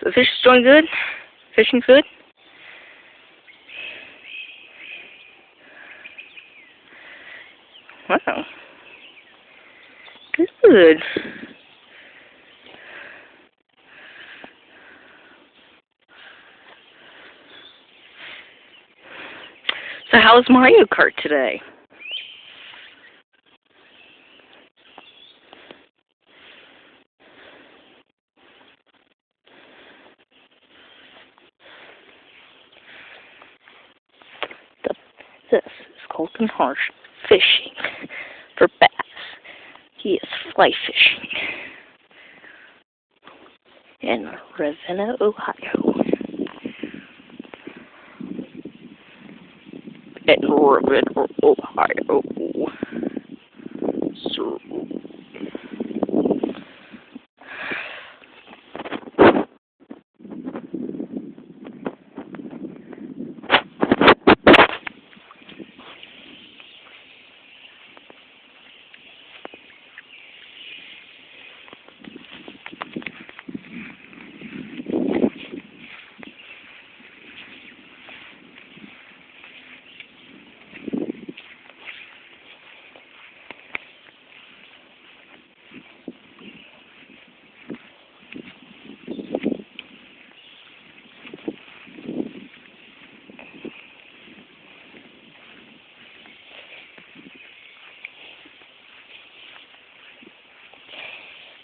So the fish is doing good? Fishing's good? Wow. Good. So how was Mario Kart today? This is Colton Harsh fishing for bass. He is fly fishing in Ravenna, Ohio. In Ravenna, Ohio. So,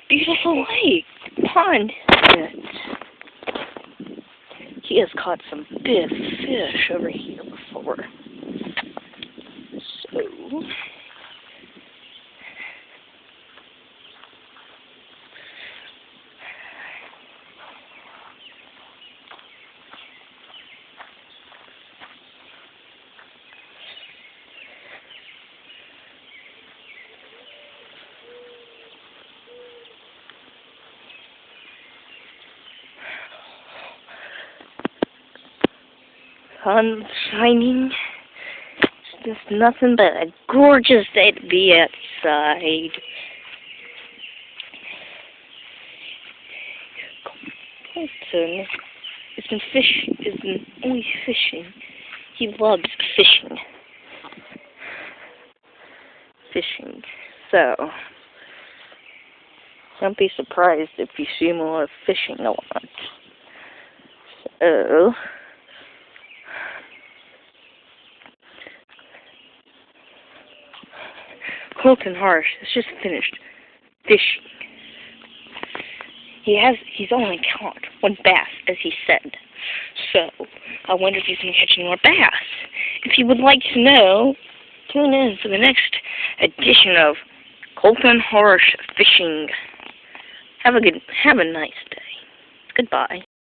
beautiful lake, pond. He has caught some big fish over here before. So, sun shining. It's just nothing but a gorgeous day to be outside. Colton isn't only fishing. He loves fishing. So, don't be surprised if you see him a lot fishing a lot. So, Colton Harsh has just finished fishing. He's only caught one bass, as he said. So, I wonder if he's going to catch any more bass. If you would like to know, tune in for the next edition of Colton Harsh Fishing. Have a nice day. Goodbye.